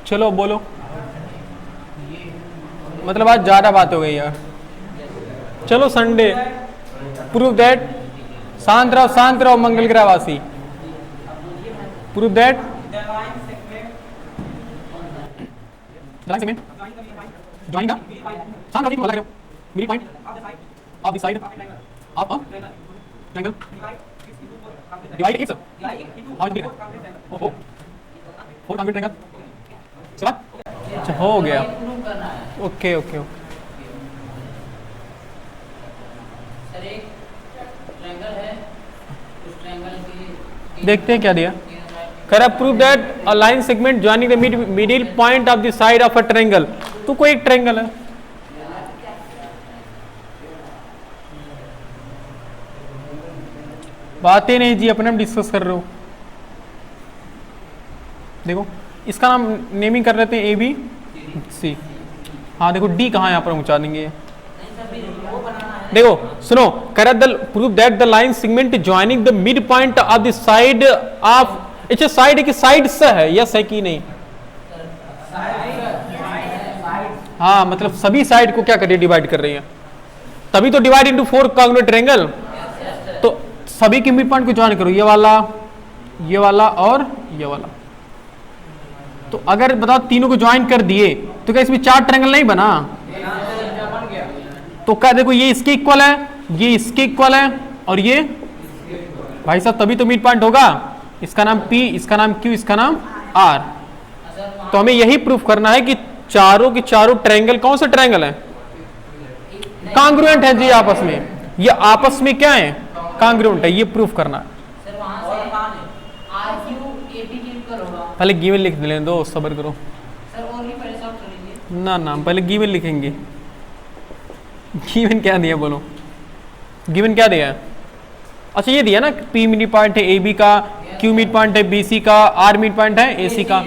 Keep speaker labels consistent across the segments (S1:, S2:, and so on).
S1: चलो बोलो, मतलब आज ज़्यादा बात हो गई यार। चलो संडे, प्रूव दैट, शांत रहो मंगल ग्रहवासी, प्रूव दैट ज्वाइन द शांत रहो, बोला करो middle point of the side of a triangle divide it's how it ओहो फोर कॉन्ग्रुएंट ट्रायंगल। चला अच्छा हो गया, ओके ओके ओके।
S2: सर एक ट्रायंगल है, उस ट्रायंगल की
S1: देखते हैं क्या दिया। Correct, prove that a line segment joining the middle point of the side of a triangle. तो कोई एक ट्रायंगल है, बातें नहीं जी, अपने हम डिस्कस कर रहे हो। देखो इसका नाम नेमिंग कर लेते हैं ए बी सी। हाँ देखो डी कहाँ यहाँ पर पहुंचा देंगे। देखो सुनो, correct the prove that the line segment joining the mid point of the side of, अच्छा साइड की साइड से है, यस है कि नहीं? हाँ मतलब सभी साइड को क्या कर रही है, डिवाइड कर रही है, तभी तो divide into four congruent triangle. तो सभी के मिड पॉइंट को ज्वाइन करो, ये वाला और ये वाला। तो अगर बताओ तीनों को ज्वाइन कर दिए तो क्या इसमें चार ट्रायंगल नहीं बना? तो क्या देखो ये इसके इक्वल है, ये इसके इक्वल है और ये भाई साहब तभी तो मिड पॉइंट होगा। इसका नाम P, इसका नाम Q, इसका नाम R। तो हमें यही प्रूफ करना है कि चारों के चारों ट्रायंगल कौन सा ट्रायंगल है? कॉन्ग्रुएंट है जी आपस में, ये आपस में क्या है? कॉन्ग्रुएंट है, ये प्रूफ करना है।
S2: सर वहां से RQ AP की करोगा।
S1: पहले गिवन लिख लेने दो, सब्र करो।
S2: सर और भी पहले सॉल्व कर लीजिए
S1: ना पहले गिवन लिखेंगे। गिवन क्या दिया बोलो, गिवन क्या दिया? अच्छा ये दिया ना P मिड पॉइंट है AB का, Q मिड पॉइंट है BC का, R मिड पॉइंट है AC का।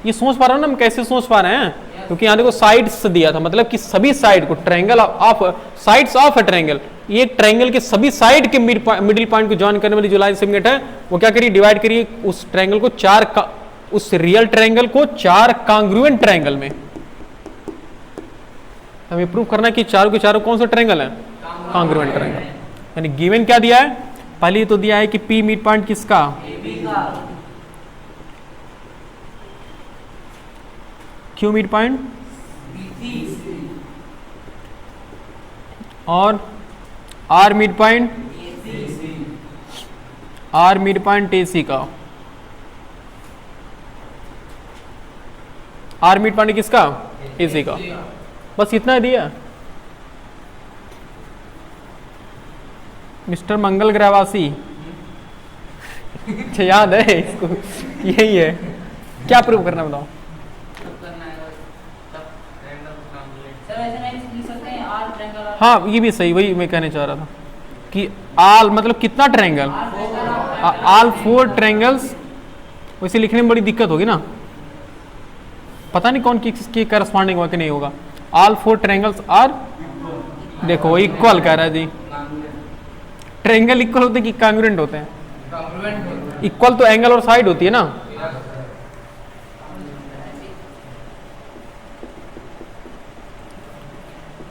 S1: ये सोच पा रहे हो ना हम कैसे सोच पा रहे हैं? क्योंकि यहाँ देखो साइड्स दिया था, मतलब कि सभी साइड को triangle of sides of a triangle, ये ट्रायंगल के सभी साइड के मिडिल पॉइंट को ज्वाइन करने वाली जो लाइन सेगमेंट है वो क्या करिए, डिवाइड करिए उस ट्रायंगल को उस रियल ट्रायंगल को चार कॉन्ग्रुएंट ट्रायंगल में। हमें प्रूव करना है कि चारों के चारों कौन सा ट्रायंगल है? Congruent triangle. यानी गिवन क्या दिया है? पहले तो दिया है कि P मिड पॉइंट किसका? Q मिड पॉइंट और R mid point, R mid point AC का। R मिड पॉइंट किसका? AC का। बस इतना दिया मिस्टर मंगल ग्रहवासी। अच्छा याद है इसको, यही है। क्या प्रूव करना बताओ? हाँ ये भी सही, वही मैं कहने चाह रहा था कि आल मतलब कितना ट्रायंगल, आल फोर ट्रायंगल्स। वैसे लिखने में बड़ी दिक्कत होगी ना, पता नहीं कौन किसकी करस्पॉन्डिंग होगा कि नहीं होगा। आल फोर ट्रायंगल्स आर, देखो इक्वल कह रहा है जी। ट्रायंगल इक्वल होते हैं कि कॉन्ग्रुएंट होते हैं? इक्वल तो एंगल और साइड होती है ना।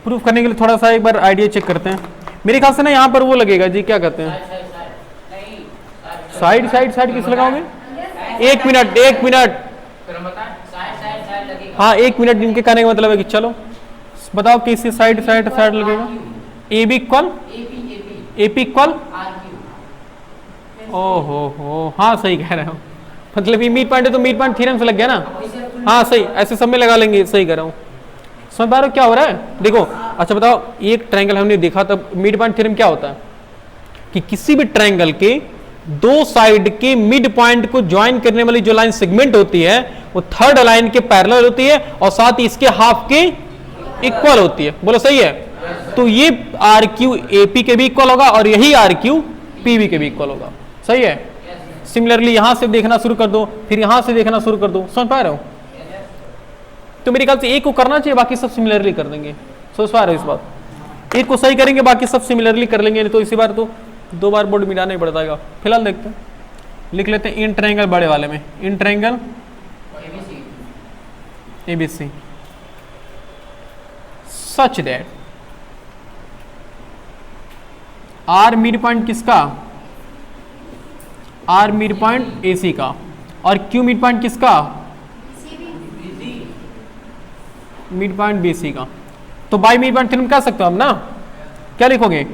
S1: प्रूफ करने के लिए थोड़ा सा एक बार आइडिया चेक करते हैं। मेरे ख्याल से ना यहाँ पर वो लगेगा जी, क्या कहते हैं, साइड साइड साइड किस लगाओगे? एक मिनट हाँ 1 मिनट इनके कहने का मतलब है कि चलो बताओ किसी साइड साइड साइड लगेगा? A B equal AP equal, ओहो हाँ सही कह रहे हो, मतलब ये मिड पॉइंट है तो मिड पॉइंट थ्योरम से लग गया ना। हाँ सही, ऐसे सब में लगा लेंगे, सही कह रहा हूँ। समझ पा रहे हो क्या हो रहा है? देखो अच्छा बताओ, एक ट्रायंगल हमने देखा तब मिड पॉइंट थ्योरम क्या होता है कि किसी भी ट्रायंगल के दो साइड के मिड पॉइंट को ज्वाइन करने वाली जो लाइन सेगमेंट होती है वो थर्ड लाइन के पैरेलल होती है और साथ ही इसके हाफ के इक्वल होती है। बोलो सही है? तो ये RQ AP के भी इक्वल होगा और यही RQ PB के भी इक्वल होगा। सही है? सिमिलरली यहां से देखना शुरू कर दो, फिर यहां से देखना शुरू कर दो। समझ पा रहे हो? तो मेरे ख्याल से एक को करना चाहिए, बाकी सब सिमिलरली कर देंगे। समझ पा रहे हो इस बात? एक को सही करेंगे, बाकी सब सिमिलरली कर लेंगे, नहीं तो इसी बार तो 2 बार बोर्ड मिटाना ही पड़ता है। फिलहाल देखते हैं, लिख लेते हैं इन ट्रायंगल बड़े वाले में, in triangle ABC such that R mid point किसका, R मिड पॉइंट AC का और Q मिड पॉइंट किसका, मिड पॉइंट BC का। तो बाई मिड पॉइंट थ्योरम कह सकते हो हम ना, क्या लिखोगे,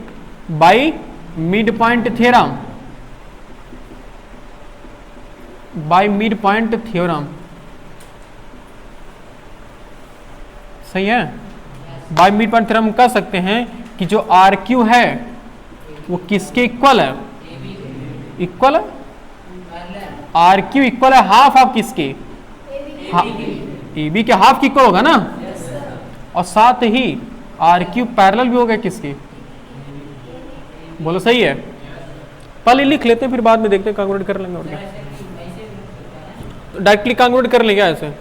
S1: by mid point theorem, by mid point theorem, सही है। बाई मिड पॉइंट थ्योरम कह सकते हैं कि जो आर क्यू है वो किसके इक्वल है, इक्वल है, आर क्यू इक्वल है हाफ ऑफ किसके, ए बी के हाफ की इक्वल होगा ना, और साथ ही आर क्यू पैरेलल भी होगा किसके, बोलो सही है। पहले लिख लेते हैं फिर बाद में देखते हैं, कांग्रुएट कर लेंगे और क्या, डायरेक्टली कांग्रुएट कर लेंगे ऐसे,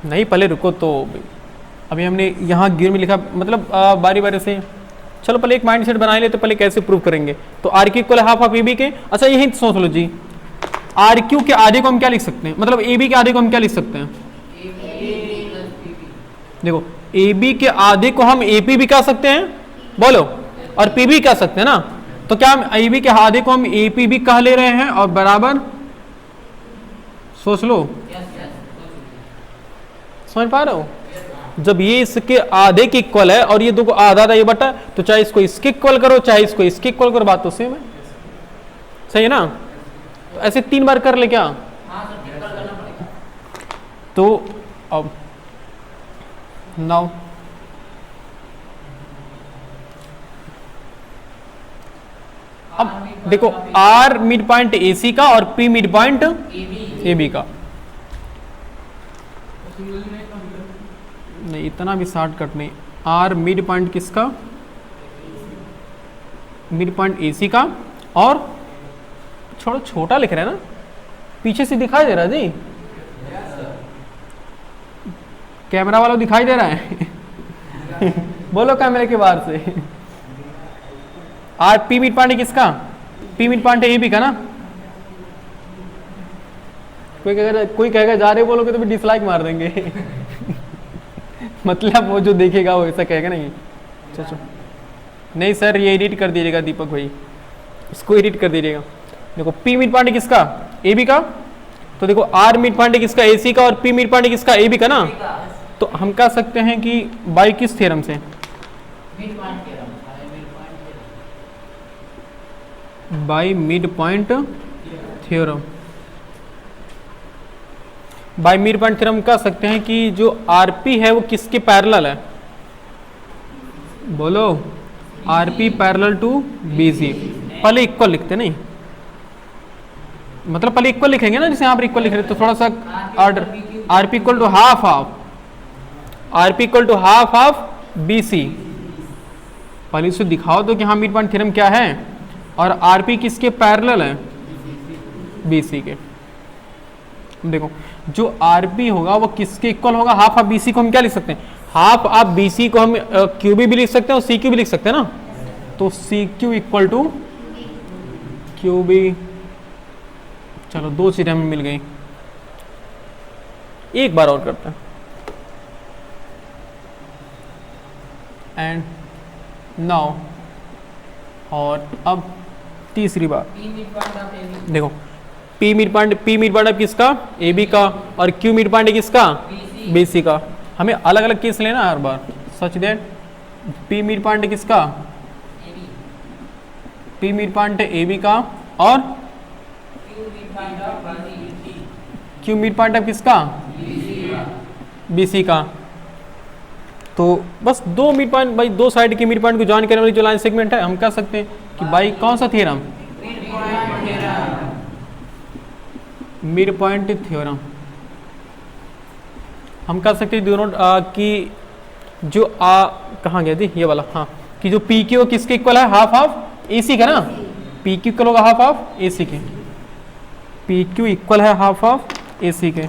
S1: नहीं पहले रुको तो, अभी हमने यहाँ गिर में लिखा, मतलब बारी बारी से, चलो पहले एक माइंड सेट बना ले, तो पहले कैसे प्रूव करेंगे। तो R Q equal half of A B के, अच्छा यही सोच लो जी, आर क्यू के आधे को हम क्या लिख सकते हैं, मतलब ए बी के आधे को हम क्या लिख सकते हैं, देखो ए बी के आधे को हम ए पी भी कह सकते हैं, बोलो, और पी भी कह सकते हैं ना, तो क्या हम ए बी के आधे को हम ए पी भी कह ले रहे हैं, और बराबर, सोच लो, समझ पा रहे हो, जब ये इसके आधे के इक्वल है और ये दो को आधा आधा ये बटा, तो चाहे इसको इसके इक्वल करो चाहे इसको इसके इक्वल करो, बात तो सेम है, सही है ना। तो ऐसे 3 बार कर ले क्या, तो अब नाउ अब देखो R mid point A C का और P mid point A B का, नहीं इतना भी शॉर्टकट नहीं, आर मिड पॉइंट किसका, मिड पॉइंट ए सी का, और छोटा छोटा लिख रहे हैं ना, पीछे से दिखाई दे रहा है जी, कैमरा वाला दिखाई दे रहा है बोलो कैमरे के बाहर से, आर पी मिड पॉइंट किसका, P mid point A B का ना, कोई कहेगा जा रहे बोलोगे तो भी डिसलाइक मार देंगे मतलब वो जो देखेगा वो ऐसा कहेगा नहीं, चलो नहीं सर ये एडिट कर दीजिएगा दीपक भाई, इसको एडिट कर दीजिएगा। देखो पी मिड पॉइंट किसका, ए बी का, तो देखो आर मिड पॉइंट किसका, ए सी का, और पी मिड पॉइंट किसका, ए बी का ना, तो हम कह सकते हैं कि बाई किस थ्योरम से, by mid point theorem, by mid point theorem कह सकते हैं कि जो आरपी है वो किसके पैरेलल है, बोलो, आरपी पैरेलल टू बीसी, पहले इक्वल लिखते नहीं, मतलब पहले इक्वल लिखेंगे ना, जैसे यहाँ पर इक्वल लिख रहे तो थोड़ा सा order, RP equal to half of, RP equal to half of BC, पहले इसको दिखाओ तो कि हाँ मिड पॉइंट थ्योरम क्या है, और आरपी किसके पैरेलल है, बीसी के। देखो जो आरपी होगा वो किसके इक्वल होगा, हाफ ऑफ बीसी को हम क्या लिख सकते हैं, हाफ ऑफ बीसी को हम क्यू भी लिख सकते हैं और सी क्यू भी लिख सकते हैं ना, तो C Q equal to Q B, चलो 2 चीजें हमें मिल गई, एक बार और करते हैं, एंड नाउ, और अब तीसरी बार देखो पी मिड पॉइंट अब किसका, ए बी का, और क्यू मिड पॉइंट किसका, बी सी का, हमें अलग अलग केस लेना हर बार, such that P mid point किसका, P mid point A B का, और क्यू मिड पॉइंट अब किसका, बी सी का। तो बस 2 मिड पॉइंट, भाई 2 साइड के मिड पॉइंट को ज्वाइन करने वाली जो लाइन सेगमेंट है, हम कह सकते हैं कि भाई कौन सा थ्योरम, मिड पॉइंट थ्योरम, हम कह सकते हैं दोनों कि जो कहाँ गया थी ये वाला, हाँ, कि जो पी क्यू किसके इक्वल है, हाफ ऑफ ए सी का ना, पी क्यू इक्वल होगा हाफ ऑफ ए सी के, पी क्यू इक्वल है हाफ ऑफ ए सी के,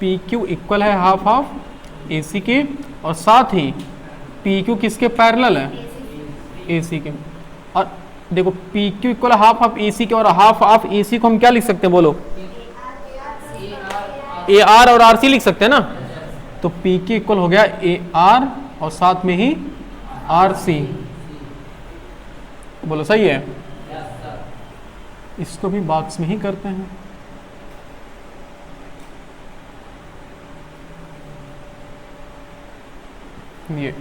S1: पी क्यू इक्वल है हाफ ऑफ ए सी के, और साथ ही पी क्यू किसके पैरेलल है, ए सी के, और देखो P Q equal half of A C के, और हाफ ऑफ ए सी को हम क्या लिख सकते हैं बोलो, ए आर और आर सी लिख सकते हैं ना। तो पी क्यू इक्वल हो गया ए आर और साथ में ही आर सी, बोलो सही है। इसको भी बॉक्स में ही करते हैं। ये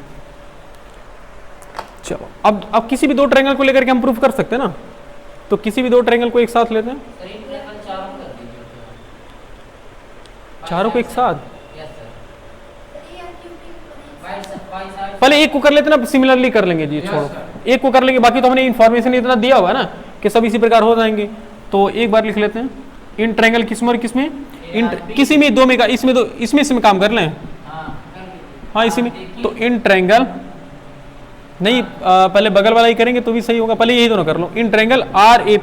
S1: चलो अब किसी भी दो ट्रायंगल को लेकर के हम प्रूफ कर सकते हैं ना। तो किसी भी दो ट्रायंगल को एक साथ लेते हैं, चारों को एक साथ। पहले एक को कर लेते ना, सिमिलरली कर लेंगे जी, छोड़ो एक को कर लेंगे, बाकी तो हमने इन्फॉर्मेशन इतना दिया हुआ है ना कि सब इसी प्रकार हो जाएंगे। तो एक बार लिख लेते हैं, इन ट्रायंगल किसमें और किसमें, इन किसी में दो में का, इसमें दो, इसमें काम कर लें। हाँ इसी में, तो इन ट्रायंगल नहीं, पहले बगल वाला ही करेंगे तो भी सही होगा, पहले यही दोनों कर लो। In triangle R A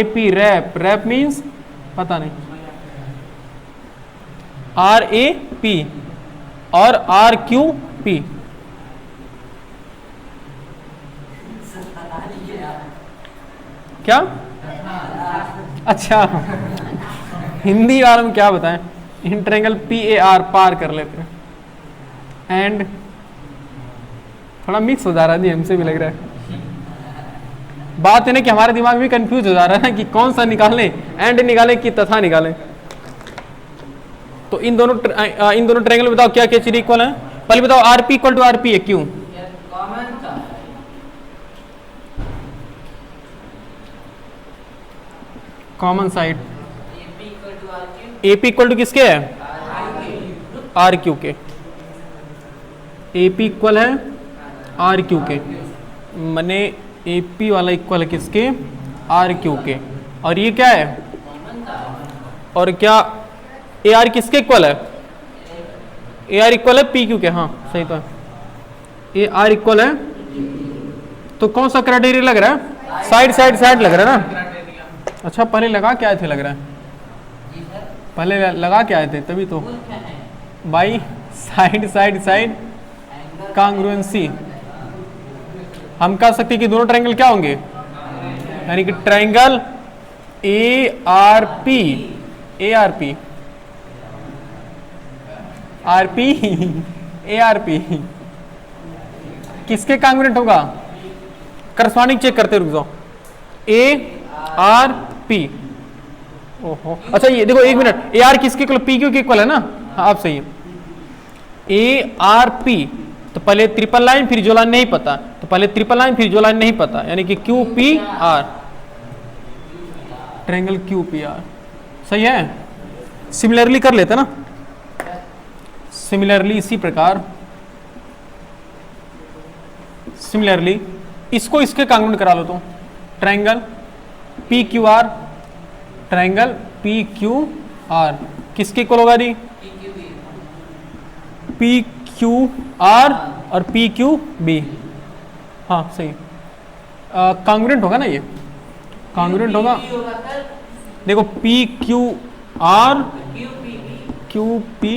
S1: P rap, rap means पता नहीं, आर ए पी और आर क्यू पी। क्या अच्छा हिंदी वालों में क्या बताएं, in triangle P A R पार कर लेते हैं। एंड थोड़ा मिक्स हो जा रहा है जी, हमसे भी लग रहा है। बात है ना कि हमारे दिमाग में कंफ्यूज हो जा रहा है ना कि कौन सा निकालें, एंड निकालें कि तथा निकालें। तो इन दोनों ट्रायंगल में बताओ क्या क्या चीज इक्वल है। पहले बताओ R P equal to R P है, क्यों? Common side A P equal to किसके है, आर क्यू के। ए पी इक्वल है आर क्यू के, मैंने ए पी वाला इक्वल है किसके, आर क्यू के। और ये क्या है, और क्या ए आर किसके इक्वल है, ए आर इक्वल है पी क्यू के। हाँ सही तो है, ए आर इक्वल है। तो कौन सा क्राइटेरिया लग रहा है, साइड साइड साइड लग रहा है ना। अच्छा पहले लगा क्या आए थे, लग रहा है पहले लगा क्या आए थे, तभी तो बाई साइड साइड साइड कांग्रुएंसी। हम कह सकते हैं कि दोनों ट्रायंगल क्या होंगे, यानी कि triangle A R P A R P R P A R P किसके कांग्रुएंट होगा, करस्पॉन्डिंग चेक करते रुक जाओ, ए आर पी। ओहो अच्छा ये देखो एक मिनट, ए आर किसके इक्वल, पी क्यू के इक्वल है ना। हाँ आप सही है, ए आर पी। तो पहले ट्रिपल लाइन फिर जो लाइन नहीं पता, तो पहले ट्रिपल लाइन फिर जो लाइन नहीं पता, यानी कि Q P R, triangle Q P R. सही है, सिमिलरली कर लेते ना, सिमिलरली इसी प्रकार सिमिलरली इसको इसके कांग्रुएंट करा लो। तो triangle P Q R, triangle P Q R किसके इक्वल होगा जी, पी क्यू आर और पी क्यू बी। हाँ सही, कांग्रुएंट होगा ना, ये कांग्रुएंट होगा। देखो P Q R Q P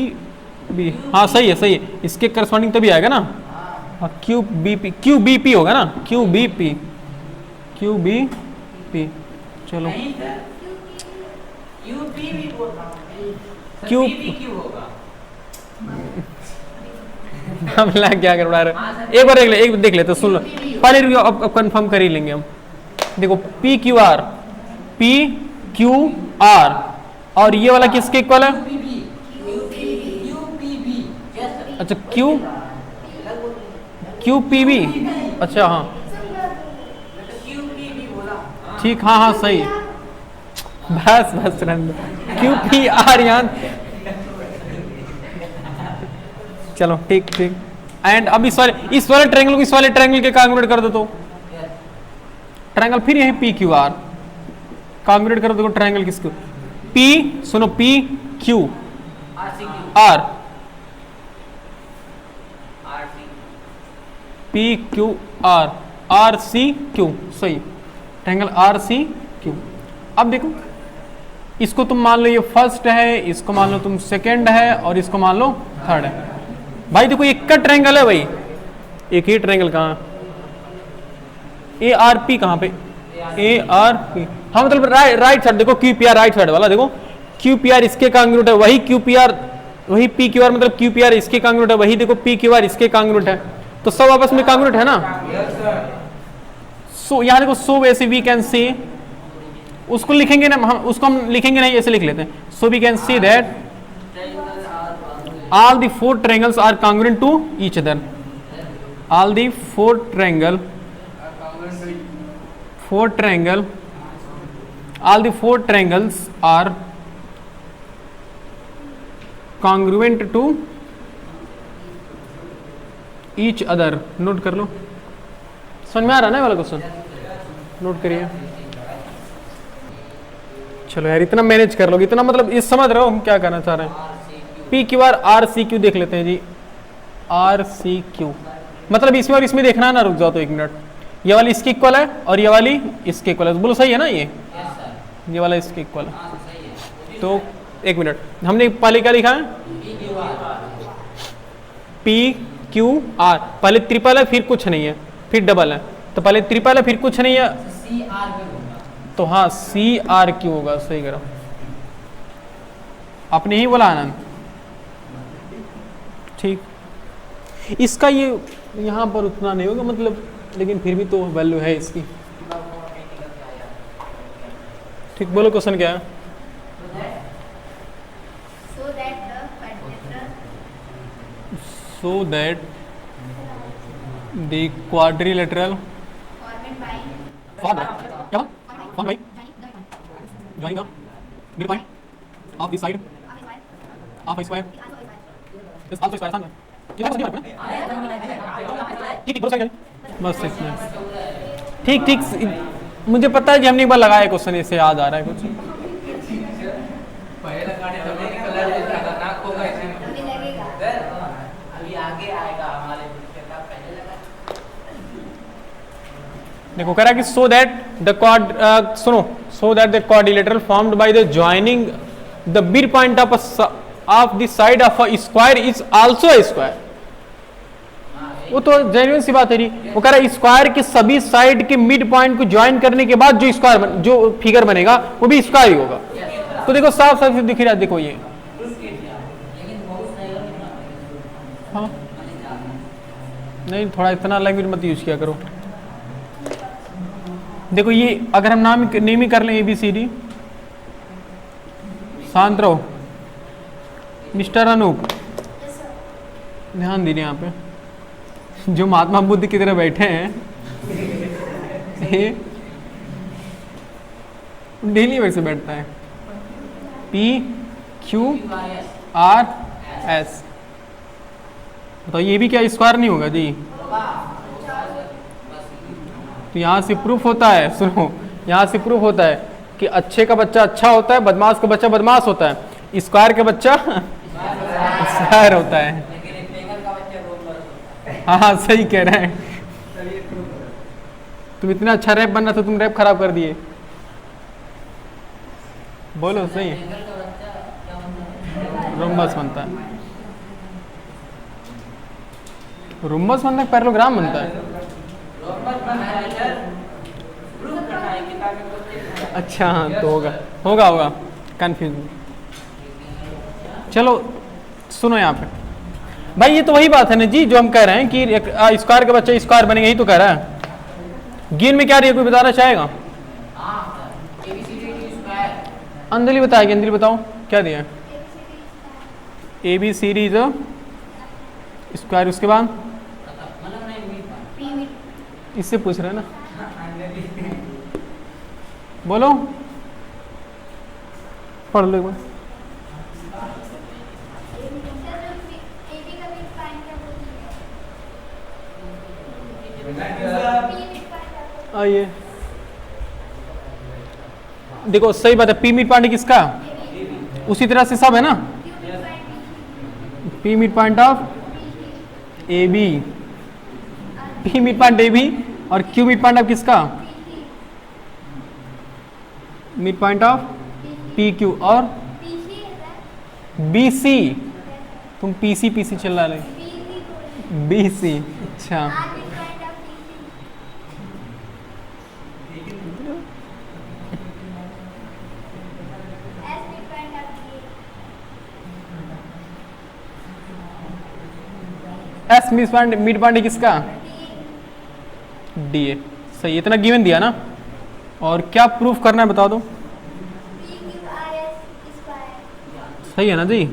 S1: B, हाँ सही है सही है, इसके करस्पॉन्डिंग तभी आएगा ना। हाँ क्यू बी पी होगा ना, क्यू बी पी। चलो क्यू हम क्या कर रहे, एक बार देख लेते, सुन लो पहले, अब कंफर्म कर ही लेंगे हम। देखो पी क्यू आर और ये वाला किसके इक्वल है, अच्छा क्यू पी बी। अच्छा हाँ ठीक, हाँ हाँ सही, बस क्यू पी आर यहाँ। चलो ठीक। एंड अब इस वाले ट्रायंगल को इस वाले ट्रायंगल के कांग्रुएंट कर दो। तो ट्रायंगल फिर यही पी क्यू आर कांग्रुएंट कर दो। ट्रायंगल किसको, पी सुनो, P Q R, P Q R, R C Q. सही, ट्रायंगल आर सी क्यू। अब देखो इसको तुम मान लो ये फर्स्ट है, इसको मान लो तुम सेकंड है, और इसको मान लो थर्ड है। भाई देखो एक का ट्रायंगल है भाई, एक ही ट्रायंगल कहाँ, ए आर पी कहाँ पे, ए आर पी, हाँ मतलब राइट साइड देखो, Q P R right side वाला देखो, क्यू पी आर इसके कांग्रुएंट है, वही क्यू पी आर, वही पी क्यू आर मतलब क्यू पी आर इसके कांग्रुएंट है, वही देखो पी क्यू आर इसके कांग्रुएंट है, तो सब आपस में कांग्रुएंट है ना। सो यहाँ देखो, सो वैसे वी कैन सी, उसको लिखेंगे ना हम, उसको हम लिखेंगे नहीं, ऐसे लिख लेते हैं, so we can see that all the four triangles are congruent to each other, all the four triangle, all the four triangles are congruent to each other। Note कर लो, समझ में आ रहा है ना वाला क्वेश्चन, नोट करिए। चलो यार इतना मैनेज कर लो, इतना मतलब इस समझ रहे हो हम क्या करना चाह रहे हैं। P Q R R C Q देख लेते हैं जी, आर सी क्यू मतलब इसमें और इसमें देखना है ना, रुक जाओ तो एक मिनट, ये वाली इसके इक्वल है और ये वाली इसके इक्वल है, बोलो सही है ना, ये वाला इसके इक्वल है। तो एक मिनट, हमने पहले क्या लिखा है, पी क्यू आर, पहले ट्रिपल है फिर कुछ नहीं है फिर डबल है, तो पहले ट्रिपल है फिर कुछ नहीं है, तो हाँ सी आर क्यू होगा, सही करो, आपने ही बोला आनंद, ठीक। इसका ये यहाँ पर उतना नहीं होगा मतलब, लेकिन फिर भी तो वैल्यू है इसकी, ठीक। बोलो क्वेश्चन क्या है, so that the quadrilateral formed by joining the midpoint of the side of a square is also square आसान है, ये समझ में ठीक ठीक बस इतना, ठीक ठीक। मुझे पता है कि हमने एक बार लगाया क्वेश्चन, इससे याद आ रहा है कुछ, देखो कह रहा है कि सो दैट द क्वाड, सुनो, so that the quadrilateral formed by the joining the mid point of the side of a square is also a square. वो तो जेन्युइन सी बात है जी, वो कह रहा है स्क्वायर के सभी साइड के मिड पॉइंट को ज्वाइन करने के बाद जो स्क्वायर जो फिगर बनेगा वो भी स्क्वायर ही होगा। तो देखो साफ साफ दिख रहा है, देखो ये, हाँ नहीं थोड़ा इतना लैंग्वेज मत यूज किया करो। देखो ये अगर हम नेम ही कर लें ABCD, शांत रहो मिस्टर अनूप, ध्यान दीजिए यहाँ पे जो महात्मा बुद्ध की तरह बैठे हैं डेली वैसे बैठता है, PQRS, तो ये भी क्या स्क्वायर नहीं होगा जी। तो यहाँ से प्रूफ होता है, सुनो यहाँ से प्रूफ होता है कि अच्छे का बच्चा अच्छा होता है, बदमाश का बच्चा बदमाश होता है, स्क्वायर का बच्चा स्क्वायर होता है। हाँ हाँ सही कह रहे हैं, तुम इतना अच्छा रैप बनना था, तुम रैप खराब कर दिए। बोलो सही है, रुम्बस बनता है, रुम्बस बनता है, पैरेललोग्राम बनता है। अच्छा हाँ तो होगा होगा होगा कंफ्यूज। चलो सुनो यहाँ पे भाई, ये तो वही बात है ना जी जो हम कह रहे हैं कि स्क्वायर का बच्चा स्क्वायर बनेगा, ही तो कह रहा है। गेन में क्या रही है, कोई बताना चाहेगा? अंजलि बताएगी, अंजलि बताओ क्या दिया है। ABCD स्क्वायर, उसके बाद इससे पूछ रहे हैं ना, बोलो पढ़ लो एक बार। आइए देखो सही बात है, पी मिड पॉइंट किसका, उसी तरह से सब है ना, P mid point of AB, P mid point AB और क्यू मिड पॉइंट ऑफ किसका, मिड पॉइंट ऑफ PQ और BC। तुम PC चल रहा है, BC। अच्छा एस मिड पॉइंट किसका? D A. सही, इतना गिवन दिया ना। और क्या प्रूफ करना है बता दो। सही है ना जी।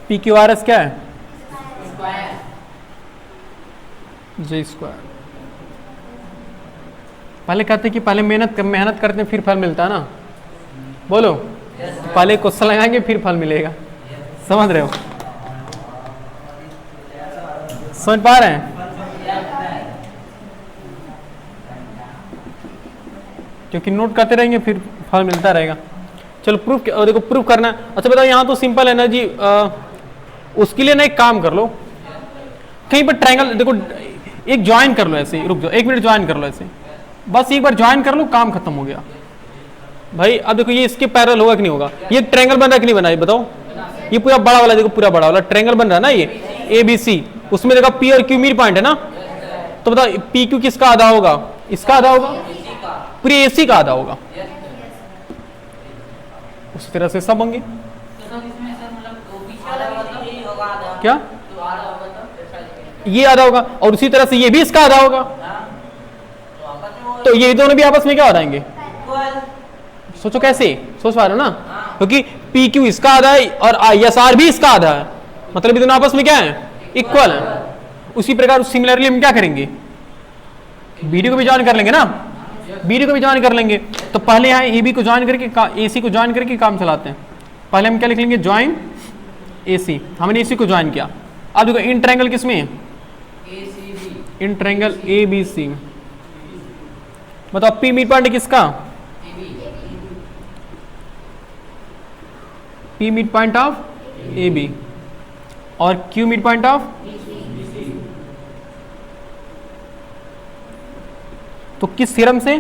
S1: पी क्यू आर एस क्या है? J square. पहले कहते कि पहले मेहनत करते हैं फिर फल मिलता है ना। बोलो, पहले क्वेश्चन लगाएंगे फिर फल मिलेगा। समझ रहे हो? समझ पा रहे हैं? क्योंकि नोट करते रहेंगे फिर फल मिलता रहेगा। चलो प्रूफ, देखो प्रूफ करना है। अच्छा बताओ, यहाँ तो सिंपल है ना जी। उसके लिए ना एक काम कर लो, कहीं पर ट्रायंगल देखो, एक ज्वाइन कर लो ऐसे। रुक जाओ, 1 मिनट ज्वाइन कर लो ऐसे, बस एक बार ज्वाइन कर लो, काम खत्म हो गया भाई। अब देखो ये इसके पैरेलल होगा कि नहीं होगा? ये ट्रायंगल बन रहा है कि नहीं बना? ये बताओ। ये पूरा बड़ा वाला देखो, पूरा बड़ा वाला ट्रायंगल बन रहा है ना ये ए बी सी। उसमें देखो पी और क्यू मिड पॉइंट है ना। तो बताओ पी क्यू किसका आधा होगा? इसका आधा होगा, पूरी एसी का आधा होगा। उसी तरह से सब होंगे। क्या? ये आधा होगा और उसी तरह से ये भी इसका आधा होगा। तो ये दोनों भी आपस में क्या हो जाएंगे? सोचो कैसे, सोच पा रहे हो ना? क्योंकि पी क्यू इसका आधा है और एस आर भी इसका आधा है, मतलब ये दोनों आपस में क्या है? इक्वल है। उसी प्रकार सिमिलरली हम क्या करेंगे? बीडी को भी ज्वाइन कर लेंगे ना। बीडी को भी ज्वाइन कर लेंगे। तो पहले यहाँ ए बी को ज्वाइन करके, ए सी को ज्वाइन करके काम चलाते हैं। पहले हम क्या लिख लेंगे? ज्वाइन ए सी। हमने ए सी को ज्वाइन किया। अब देखो इन ट्रायंगल किसमें है? In triangle A B C. बताओ पी मिड पॉइंट किसका? P mid point of A B और क्यू मिड पॉइंट ऑफ। तो किस थ्योरम से?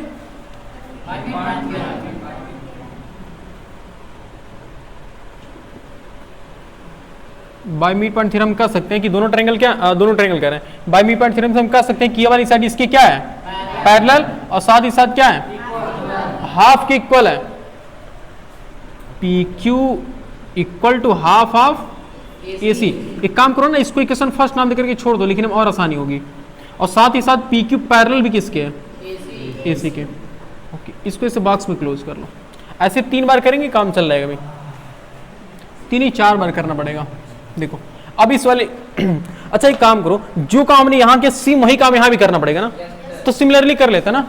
S1: बाय मिड पॉइंट थ्योरम कह सकते हैं कि दोनों ट्रायंगल क्या, दोनों ट्रायंगल कह रहे हैं। बाय मिड पॉइंट थ्योरम से हम कह सकते हैं कि ये वाली साइड इसकी क्या है? पैरेलल, और साथ ही साथ क्या है? हाफ के इक्वल है। P Q equal to half of A C. एक काम करो ना, इसको इक्वेशन फर्स्ट नाम देकर के छोड़ दो, लिखने में और आसानी होगी। और साथ ही साथ पी क्यू पैरेलल भी किसके है? ए सी के। ओके, इसको इसे बॉक्स में क्लोज कर लो। ऐसे 3 बार करेंगे, काम चल जाएगा भाई। 3 ही 4 बार करना पड़ेगा। देखो अब इस वाले अच्छा एक काम करो, जो काम ने यहां के सेम वही काम यहां भी करना पड़ेगा ना। तो सिमिलरली कर लेते ना।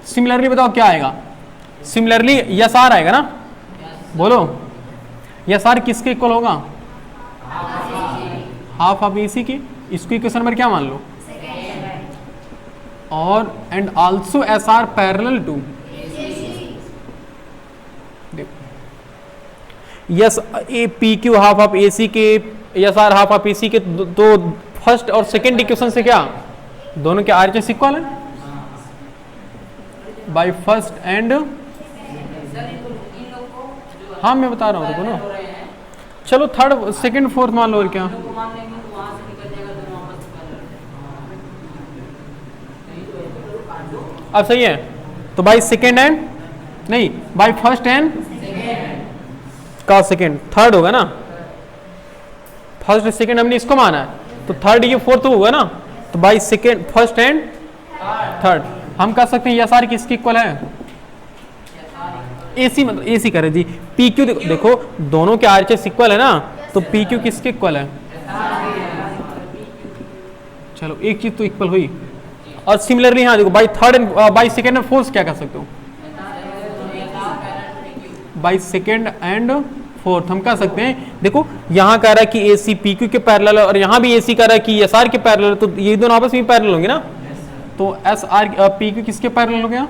S1: सिमिलरली बताओ क्या आएगा? सिमिलरली यस आर आएगा ना। बोलो, यस आर किसके इक्वल होगा? हाफ ऑफ एसी की। इसको इक्वेशन नंबर क्या मान लो? और and also S R parallel to. Yes A P Q half of A C के, S R half of A C के। तो फर्स्ट और सेकेंड इक्वेशन से क्या? दोनों के आरएचएस इक्वल है बाय फर्स्ट एंड। हाँ मैं बता रहा हूँ देखो ना। चलो थर्ड सेकेंड फोर्थ मान लो, और क्या? अब सही है। तो बाय सेकेंड एंड, नहीं बाय फर्स्ट एंड का सेकेंड, थर्ड होगा ना। फर्स्ट सेकेंड हमने इसको माना है, तो थर्ड ये फोर्थ होगा ना। तो by second, first and third हम कह सकते हैं यस आर किसके इक्वल है? एसी, मतलब एसी करे जी। पी क्यू देखो दोनों के आरएचएस इक्वल है ना, तो पी क्यू किसके इक्वल है? चलो एक चीज तो इक्वल हुई। और सिमिलरली हाँ देखो by third and by second and fourth क्या कर सकते हो? बाय सेकेंड एंड फोर्थ हम कह सकते हैं। देखो यहां कह रहा है कि एसी पी क्यू के पैरेलल है, और यहां भी एसी कह रहा है कि एस आर के पैरेलल है। तो ये दोनों आपस में पैरेलल होंगे ना। तो एस आर पी क्यू किसके पैरेलल हो गया?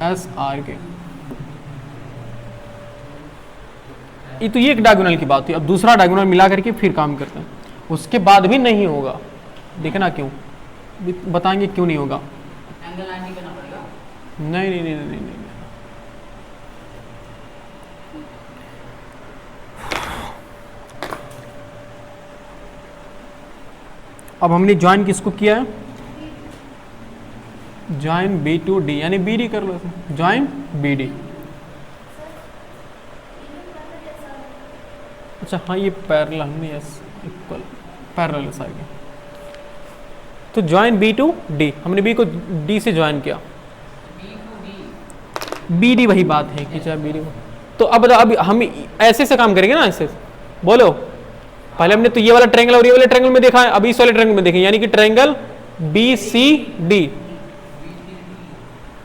S1: एस आर के। ये तो ये एक डायगोनल की बात हुई। अब दूसरा डायगोनल मिला करके फिर काम करते हैं। उसके बाद भी नहीं होगा, देखना क्यों, बताएंगे क्यों नहीं होगा।
S2: एंगल 90 करना पड़ेगा।
S1: नहीं नहीं नहीं नहीं, नहीं। अब हमने ज्वाइन किसको किया है? ज्वाइन बी टू डी, यानी बी डी कर लो। Join B D. अच्छा हाँ ये पैरेलल हमने यस इक्वल पैरेलल साइड। तो ज्वाइन बी टू डी, हमने बी को डी से ज्वाइन किया।
S2: B to D.
S1: B D वही बात है कि चाहे बी डी। तो अब हम ऐसे से काम करेंगे ना, ऐसे बोलो। पहले हमने तो ये वाला ट्रायंगल और ये वाले ट्रायंगल में देखा है, अब इस वाले ट्रायंगल में देखें, यानी कि triangle B C D,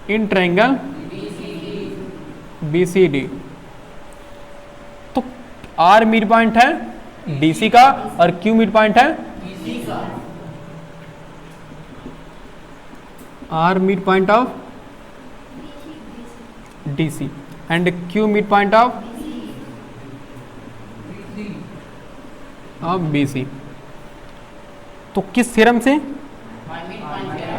S1: in triangle B C D. तो आर मिड पॉइंट है डीसी का और क्यू मिड पॉइंट है
S2: बीसी का।
S1: R midpoint of DC and Q mid point of BC. तो किस थ्योरम से?
S2: By midpoint theorem.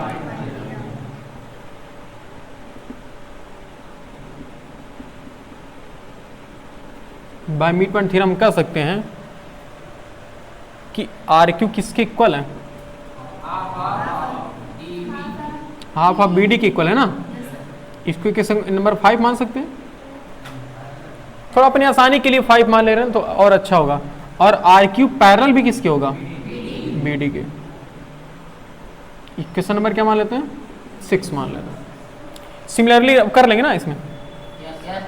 S1: By midpoint theorem कह सकते हैं कि आर क्यू किसके इक्वल है? हाफ ऑफ बी डी के इक्वल है ना। इसको किस नंबर 5 मान सकते हैं? थोड़ा अपनी आसानी के लिए 5 मान ले रहे हैं तो और अच्छा होगा। और आर क्यू पैरेलल भी किसके होगा? बी डी के। क्वेश्चन नंबर क्या मान लेते हैं? 6 मान लेते हैं। सिमिलरली अब कर लेंगे ना इसमें।
S2: Yes yes.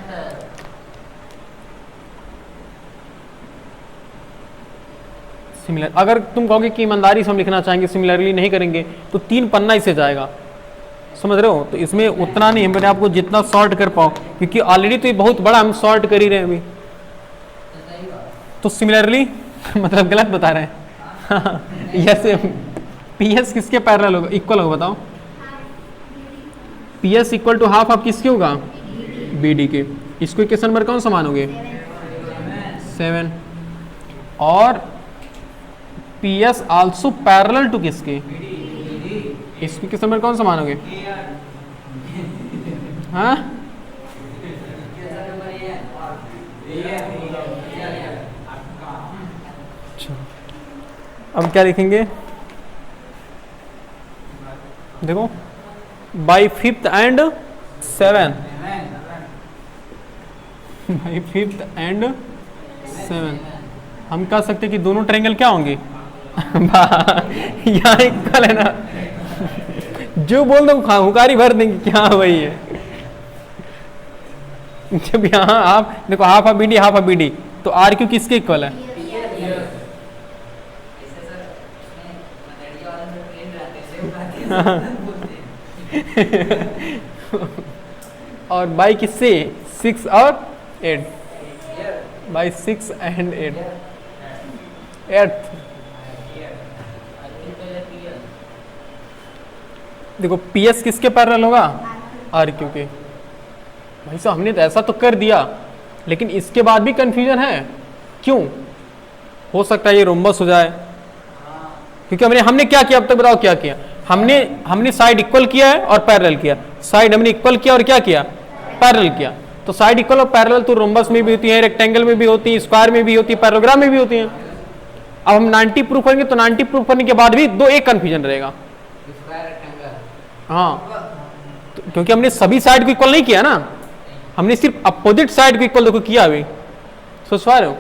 S1: सिमिलर अगर तुम कहोगे कि ईमानदारी से हम लिखना चाहेंगे, सिमिलरली नहीं करेंगे तो 3 पन्ना इससे जाएगा, समझ रहे हो? तो इसमें उतना नहीं, मैंने आपको जितना शॉर्ट कर पाओ, क्योंकि ऑलरेडी तो ये बहुत बड़ा हम शॉर्ट कर ही रहे हैं अभी। तो सिमिलरली मतलब गलत बता रहे हैं। यस पी एस किसके पैरेलल होगा, इक्वल होगा? बताओ। P S equal to half of किसके होगा? बी डी के। इसको इक्वेशन नंबर कौन सा मानोगे? 7। और P S also parallel to किसके? इसको इक्वेशन नंबर कौन सा मानोगे? हाँ अब क्या लिखेंगे? देखो by 5th and 7, by 5th and 7 हम कह सकते हैं कि दोनों ट्रायंगल क्या होंगे? यहाँ इक्वल है ना। जो बोल दो हुकारी भर देंगे क्या वही है। जब यहाँ आप देखो half of B D half of B D, तो आर क्यू किसके इक्वल है? और बाई किससे? 6 और 8, बाई 6 एंड 8। देखो पी एस किसके पैरेलल होगा? आर क्यू के। भाई साहब हमने तो ऐसा तो कर दिया, लेकिन इसके बाद भी कंफ्यूजन है। क्यों? हो सकता है ये रोम्बस हो जाए, क्योंकि हमने क्या किया अब तक? बताओ क्या किया हमने? साइड इक्वल किया है और पैरेलल किया। साइड हमने इक्वल किया और क्या किया? पैरेलल किया। तो साइड इक्वल और पैरेलल तो रोम्बस में भी होती है, रेक्टेंगल में भी होती है, स्क्वायर में भी होती है, पैराग्राम में भी होती है। अब हम 90 प्रूफ करेंगे तो 90 प्रूफ करने के बाद भी एक कंफ्यूजन रहेगा। हाँ तो, क्योंकि हमने सभी साइड को इक्वल नहीं किया ना, हमने सिर्फ अपोजिट साइड को इक्वल देखो किया अभी। सोच पा रहे हो?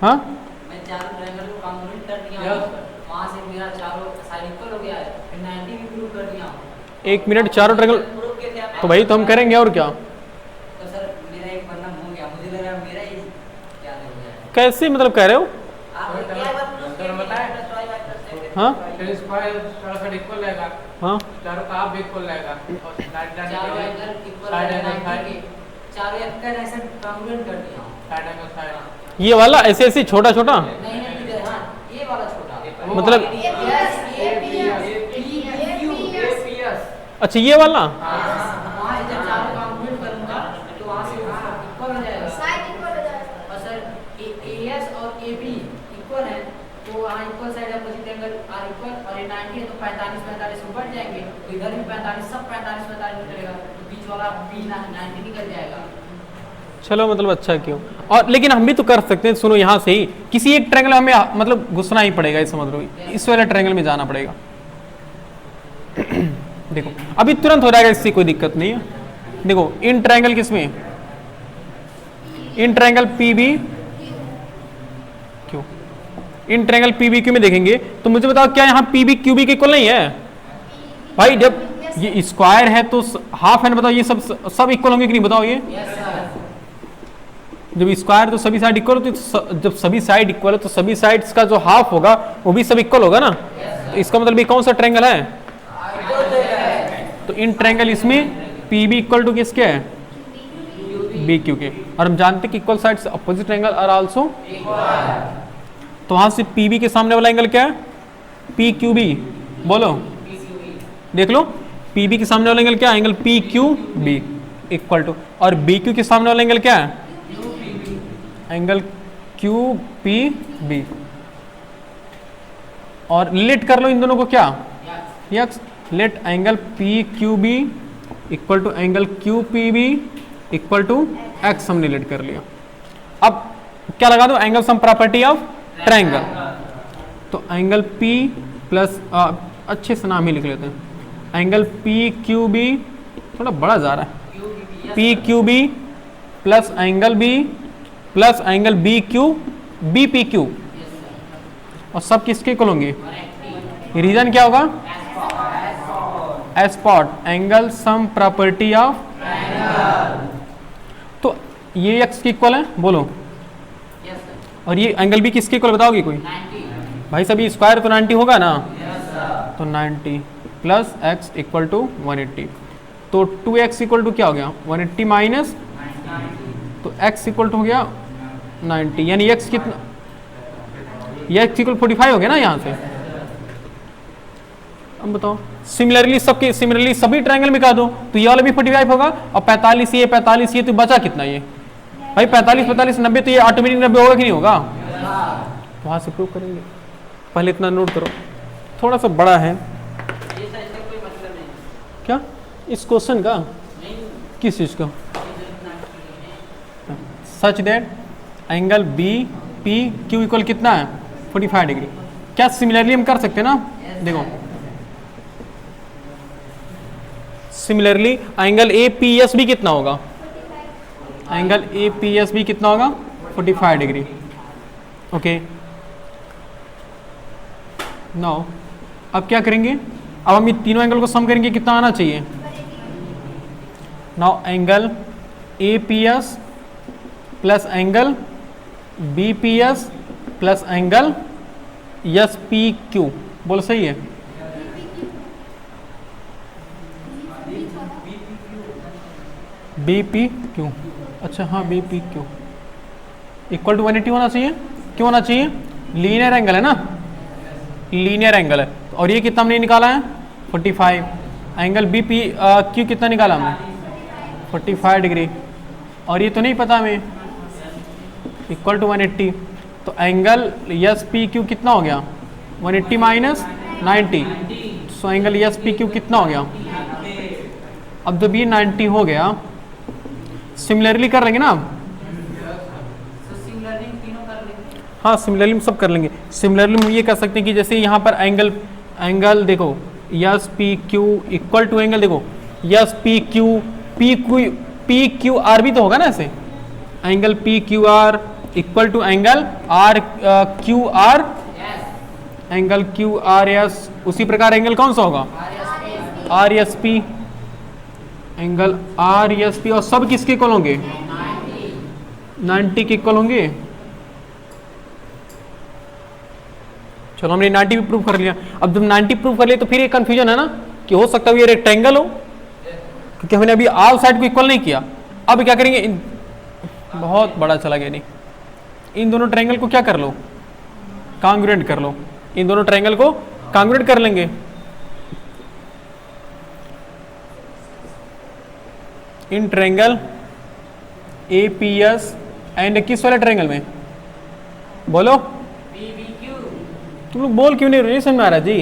S1: हाँ
S2: मैं चारों ट्रायंगल को कॉन्ग्रुएंट कर दिया हूं, वहां से मेरा चारों साइड इक्वल हो गया है, फिर 90 भी प्रूव कर दिया हूं।
S1: 1 मिनट चारों ट्रायंगल
S2: प्रूव किए थे आप?
S1: तो भाई तो हम करेंगे और क्या?
S2: तो सर मेरा एक पन्ना हो गया, मुझे लग रहा है मेरा ही क्या हो गया।
S1: कैसे मतलब कह रहे हो?
S2: आप क्या बात बताएं?
S1: हाँ
S3: स्क्वायर चारों साइड इक्वल रहेगा,
S1: हाँ
S3: चारों का हाफ भी इक्वल रहेगा और साइड
S2: चारों एंगल इक्वल है, चारों एंगल ऐसे कॉन्ग्रुएंट कर दिया हूं।
S3: साइड एंगल साइड
S1: ये वाला ऐसे ऐसे छोटा छोटा
S2: नहीं नहीं इधर, हां ये वाला छोटा
S1: मतलब
S2: एपीएस
S1: अच्छा ये वाला
S2: वहां से जब चारों कॉन्ग्रुएंट करूंगा तो वहां से इक्वल हो जाएगा, साइड इक्वल हो जाएगा। और सर एएस और एबी इक्वल है तो वहां equal side opposite angle are equal, और ये 90 है तो 45 45 ऊपर जाएंगे, तो इधर भी 45 सब 45 45 निकलेगा, तो बीच वाला भी 90 निकल जाएगा।
S1: चलो मतलब अच्छा क्यों? और लेकिन हम भी तो कर सकते हैं, सुनो यहाँ से ही किसी एक ट्रायंगल हमें मतलब घुसना ही पड़ेगा, ये समझ लो, इस वाले ट्रायंगल में जाना पड़ेगा। देखो अभी तुरंत हो जाएगा, इससे कोई दिक्कत नहीं है। देखो इन ट्रायंगल किसमें? In triangle P B in triangle PBQ में देखेंगे तो मुझे बताओ क्या यहाँ पीबी क्यूबी के इक्वल नहीं है भाई? जब ये स्क्वायर है तो हाफ है ना, बताओ ये सब इक्वल होंगे कि नहीं, बताओ ये? जब स्क्वायर तो सभी साइड इक्वल होती है, जब सभी साइड इक्वल है तो सभी साइड्स का जो हाफ होगा वो भी सब इक्वल होगा ना। तो इसका मतलब ये कौन सा ट्रायंगल है? तो इन ट्रायंगल इसमें पी बी इक्वल टू किसके है? बी क्यू के। और हम जानते हैं कि equal sides opposite angle are also. तो वहां से पी बी के सामने वाला एंगल क्या है? P Q B. बोलो, देख लो, पी बी के सामने वाला एंगल क्या है? Angle P Q B equal to, और बी क्यू के सामने वाला एंगल क्या है? Angle Q P B. और लेट कर लो इन दोनों को क्या? Yes, let angle P Q B equal to angle Q P B equal to X, हमने लेट कर लिया। अब क्या लगा दो? Angle sum property of triangle. तो एंगल पी प्लस, अच्छे से नाम ही लिख लेते हैं, एंगल पी क्यू बी, थोड़ा बड़ा जा रहा है, P Q B plus angle B plus angle B Q B P Q, और सब किसके इक्वल होंगे? रीजन क्या होगा? एस स्पॉट, एंगल सम प्रॉपर्टी ऑफ। तो ये एक्स के इक्वल है, बोलो, और ये एंगल बी किसके इक्वल बताओगे कोई? भाई सभी स्क्वायर तो 90 होगा ना। तो 90 प्लस एक्स इक्वल टू 180। तो 2x इक्वल टू क्या हो गया? 180 माइनस, तो x इक्वल टू हो गया 90, यानी x कितना? ये x इक्वल 45 हो गया ना यहाँ से। अब बताओ, सिमिलरली सभी ट्रायंगल में कहा दो तो ये वाला भी 45 होगा, और 45 ये 45 ये, तो बचा कितना ये भाई? 45 45 90, तो ये ऑटोमेटिक 90 होगा कि नहीं होगा? वहां से प्रूव करेंगे, पहले इतना नोट करो, थोड़ा सा बड़ा है क्या इस क्वेश्चन का? किस चीज का? Such that angle B P Q equal कितना है? 45 डिग्री। क्या सिमिलरली हम कर सकते हैं ना? देखो, similarly angle A P S भी कितना होगा? एंगल ए पी एस भी कितना होगा? 45 डिग्री। ओके, नाउ अब क्या करेंगे? अब हम ये तीनों एंगल को सम करेंगे, कितना आना चाहिए? Now angle A P S plus angle B P S plus angle S P Q, बोलो सही है? बी पी क्यू, अच्छा हाँ, B P Q equal to 180 होना चाहिए। क्यों होना चाहिए? लीनियर एंगल है ना, लीनियर एंगल है। और ये कितना हमने निकाला है? 45। एंगल बी पी क्यू कितना निकाला हमने? 45 डिग्री। और ये तो नहीं पता हमें, इक्वल टू 180। तो एंगल एस पी क्यू कितना हो गया? 180 minus 90, so angle S P Q कितना हो गया? अब जब ये 90 हो गया, सिमिलरली कर लेंगे ना अब? हाँ, सिमिलरली हम सब कर लेंगे। सिमिलरली हम ये कह सकते हैं कि जैसे यहाँ पर एंगल देखो, S P Q equal to angle देखो एस पी क्यू आर भी तो होगा ना ऐसे, angle P Q R equal to angle R Q R, angle Q R S. उसी प्रकार एंगल कौन सा होगा? R S P, angle R S P, और सब किसके इक्वल होंगे? 90 के इक्वल होंगे। चलो हमने 90 भी प्रूव कर लिया। अब जब 90 प्रूव कर लिया तो फिर ये कंफ्यूजन है ना कि हो सकता है ये रेक्टेंगल हो, क्योंकि हमने अभी ऑल साइड को इक्वल नहीं किया। अब क्या करेंगे? बहुत बड़ा चला गया, नहीं, इन दोनों ट्रायंगल को क्या कर लो? कांग्रुएंट कर लो। इन दोनों ट्रायंगल को कांग्रुएंट कर लेंगे। इन triangle A P S and किस वाले ट्रायंगल में? बोलो, तुम लोग बोल क्यों नहीं रहे? समझ में आ रहा जी?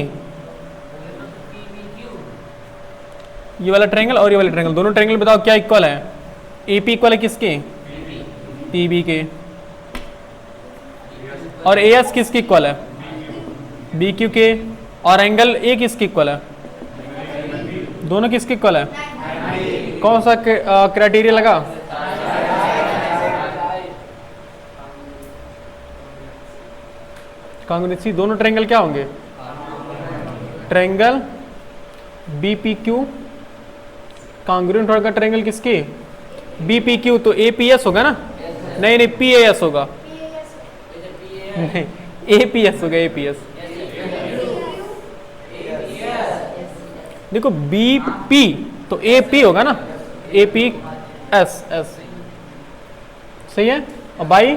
S1: ये वाला ट्रायंगल और ये वाला ट्रायंगल, दोनों ट्रायंगल बताओ क्या इक्वल है? ए पी इक्वल है किसके? पी बी के। और ए एस किसके इक्वल है? बी क्यू के। और एंगल ए किसके इक्वल है? दोनों किसके इक्वल है? कौन सा क्राइटेरिया लगा? कांग्रुएंसी दोनों ट्रायंगल क्या होंगे? ट्रायंगल BPQ कांग्रुएंट होगा ट्रायंगल किसके? BPQ, तो APS होगा ना? नहीं नहीं, PAS होगा। नहीं, APS होगा, APS। देखो BP तो AP होगा ना, APS S सही है। और बाई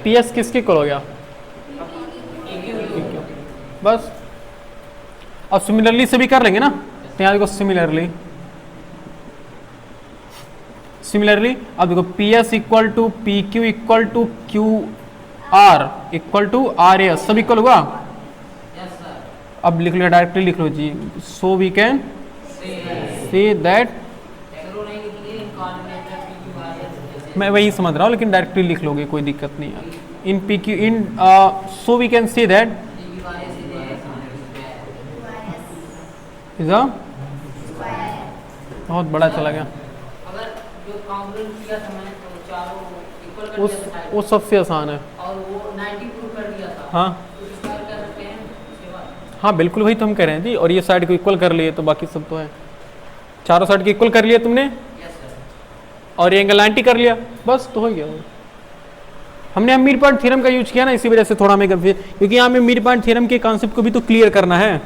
S1: PS किसके इक्वल हो गया? बस। अब सिमिलरली से भी कर लेंगे ना, तो यहाँ देखो सिमिलरली अब देखो PS equal to PQ equal to QR equal to RAS सब इक्वल होगा।
S2: Yes sir.
S1: अब लिख लो, डायरेक्टली लिख लो जी। So we can say that,
S2: एग्रो नहीं लिखेंगे कोऑर्डिनेटर PQ RAS।
S1: मैं वही समझ रहा हूँ, लेकिन डायरेक्टली लिख लोगे, कोई दिक्कत नहीं है। In PQ in so we can say that
S2: PQ RAS
S1: is a, बहुत बड़ा चला गया।
S2: अगर जो कांग्रुएंट किया था मैंने तो चारों इक्वल कर दिया था
S1: वो सबसे आसान है।
S2: और वो 90 प्रूव कर दिया था।
S1: हाँ
S2: तो इसका क्या करते हैं उसके बाद?
S1: हाँ बिल्कुल, वही तो हम कह रहे हैं जी। और ये साइड को इक्वल कर लिए तो बाकी सब तो है। चारों साइड को इक्वल कर लिया तुमने,
S2: यस सर।
S1: और ये एंगल 90 कर लिया, बस तो हो गया। हमने मिड पॉइंट थ्योरम का यूज किया ना, इसी वजह से थोड़ा हमें कंफ्यूज, क्योंकि यहाँ में मिड पॉइंट थ्योरम के कॉन्सेप्ट को भी तो क्लियर करना है।